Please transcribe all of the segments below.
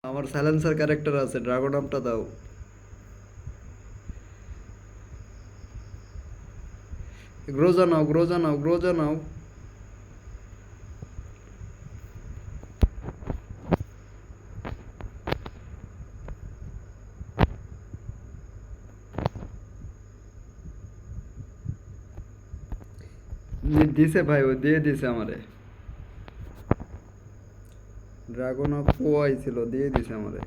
আমার silencer character আছে, dragon নামটা দাও। গ্রোজা নাও, গ্রোজা নাও, গ্রোজা নাও। দিছে ভাই, ও দিয়ে দিছে আমারে। ড্রাগন অফ পোয়াই ছিল, দিয়ে দিছে আমারে।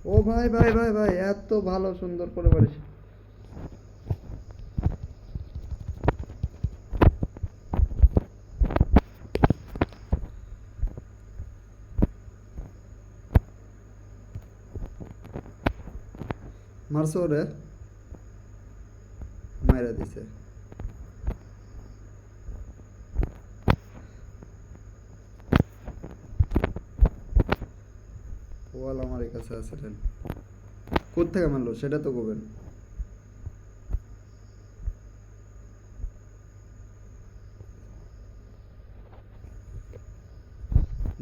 ও ভাই ভাই ভাই ভাই, এত ভালো সুন্দর করে পারিস। মারছো রে, মাইরা দিছে। ওয়াল আমার কাছে আছে রে। কোত্থেকে মারলো সেটা তো কবেন।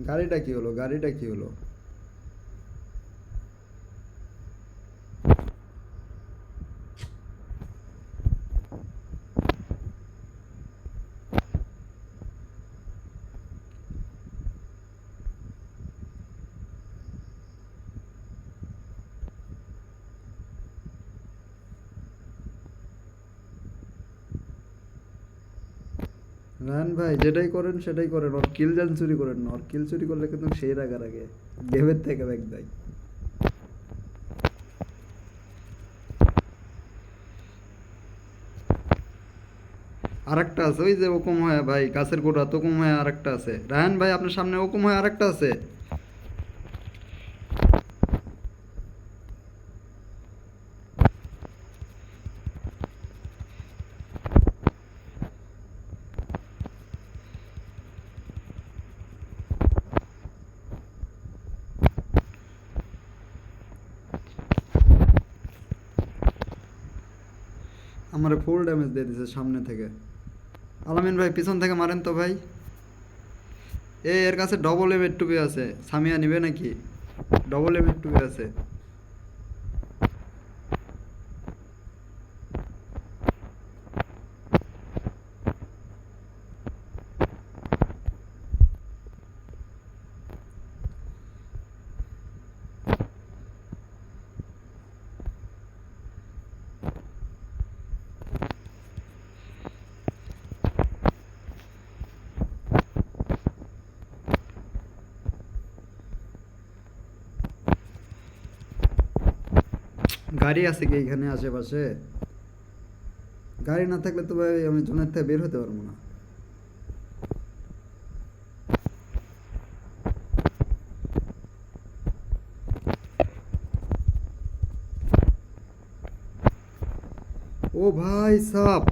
গাড়িটা কি হলো, গাড়িটা কি হলো? রান ভাই, যেটাই করেন সেটাই করেন, ওর কিল যেন চুরি করেন না। ওর কিল চুরি করলে কিন্তু সেই রাগার আগে গেমের থেকে ব্যাগ দেয়। আরেকটা আছে ওই যে ওকম হয় ভাই, গাছের গোড়া তোকম হয় আরেকটা আছে। রায়হান ভাই আপনার সামনে ওকম হয় আরেকটা আছে। আমার ফুল ড্যামেজ দিয়ে দিছে সামনে থেকে। আলামিন ভাই পিছন থেকে মারেন তো ভাই। এর কাছে ডবল এম এর টুপি আছে, সামিয়া নিবে নাকি? ডবল এম এর টুপি আছে। গাড়ি আছে কি এখানে আশেপাশে? গাড়ি না থাকলে তো ভাই আমি জোনের থেকে বের হতে পারবো না। ও ভাই সাপ,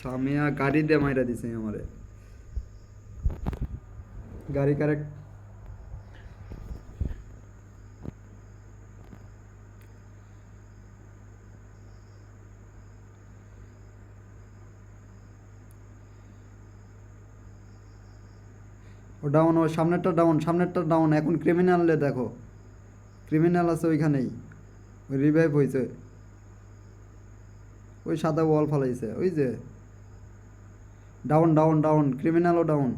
সামিয়া গাড়ি দিয়ে মাইরা দিছে আমারে। গাড়ি কারেক্ট। ও ডাউন, ও সামনেরটা ডাউন, সামনেরটা ডাউন। এখন ক্রিমিনালে দেখো, ক্রিমিনাল আছে ওইখানেই। ওই রিভাইভ হয়েছে, ওই সাদা ওয়াল ফালাইছে ওই যে। ডাউন ডাউন ডাউন, ক্রিমিনালও ডাউন।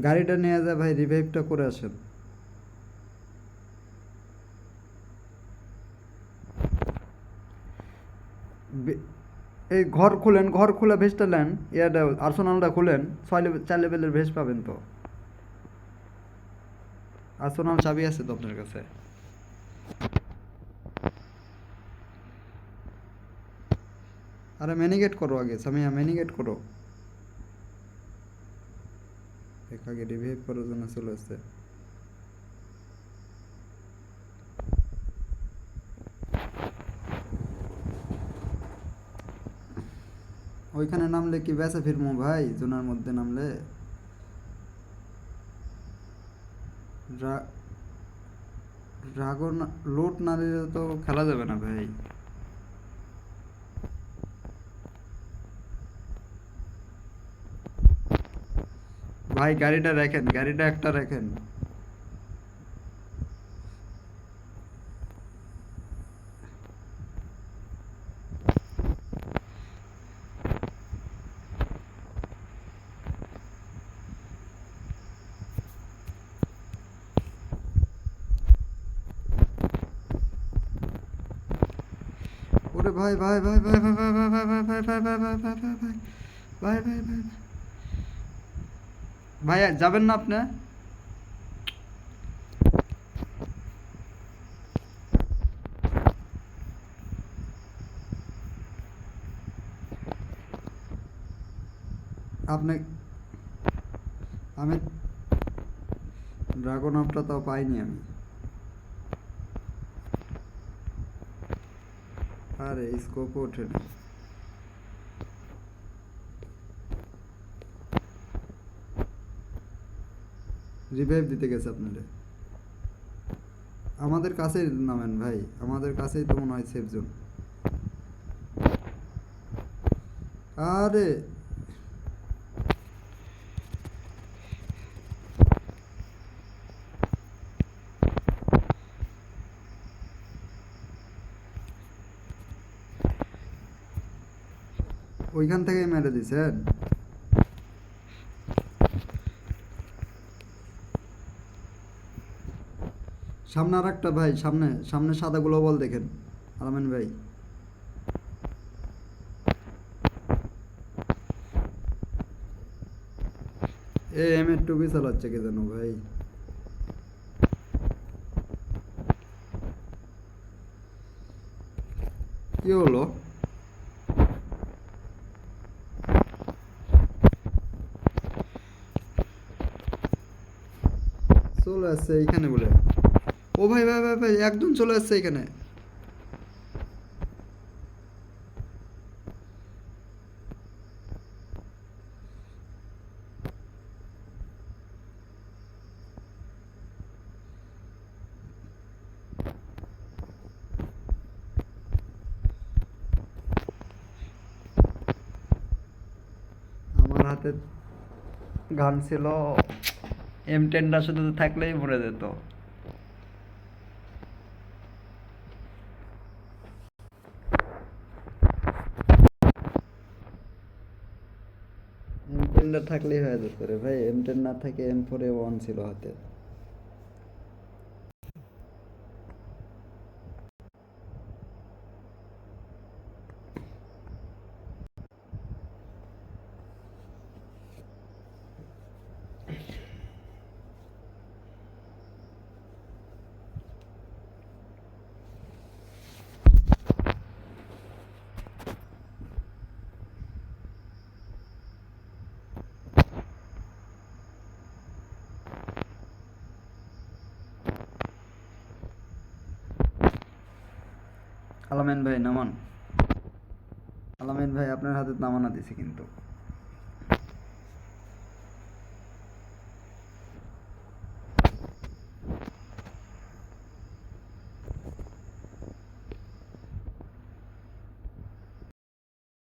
গাড়িটা নিয়ে যায় ভাই, রিভাইভটা করে আসেন। বে- এই ঘর খুলেন, ঘর খুলে ভেস্টটা নেন। ইয়াটা আর্সেনালটা খুলেন, 6 লেভেল 4 লেভেলের ভেস্ট পাবেন তো। আর্সেনাল চাবি আছে তো আপনার কাছে। আরে ম্যানিগেট করো আগে, সামিয়া ম্যানিগেট করো। আগে রিভাইভ করার জন্য চলে আসছে। ওইখানে নামলে কি বেঁচে ফিরবো ভাই? জোনার মধ্যে নামলে রা- ড্রাগন লুট না দিলে তো খেলা যাবে না ভাই। ভাই গাড়িটা রাখেন, গাড়িটা একটা রাখেন। ওরে ভাই ভাই ভাই ভাই ভাই ভাই ভাই ভাই ভাই ভাই ভাই ভাই ভাই ভাই ভাই ভাই ভাই ভাই ভাই যাবেন না আপনি? আপনি আমি ড্রাগন আপটা তাও পাইনি আমি। আরে স্কোপ ওঠে না। রিভাইভ দিতে গেছে আপনাদের। আমাদের কাছেই নামেন ভাই, আমাদের কাছেই তো মনে হয় সেফ জোন। আরে ওইখান থেকেই মেরে দিছেন। সামনে আর একটা ভাই, সামনে সামনে সাদা গ্লোবাল দেখেন আলামিন ভাই। এ এম এর টুপি চালাচ্ছে কে যেন ভাই। কি হলো? চলে আসছে এইখানে বলে। ও ভাই ভাই ভাই ভাই একজন চলে আসছে এখানে। আমার হাতে গান ছিল, M10টা শুধু থাকলেই মরে যেত। M10টা থাকলেই হয়ে যেত রে ভাই, M10 না থাকে M4A1 ছিল হাতে। আলামিন ভাই নামান। আলামিন ভাই আপনার হাতে নামানা দিছি কিন্তু।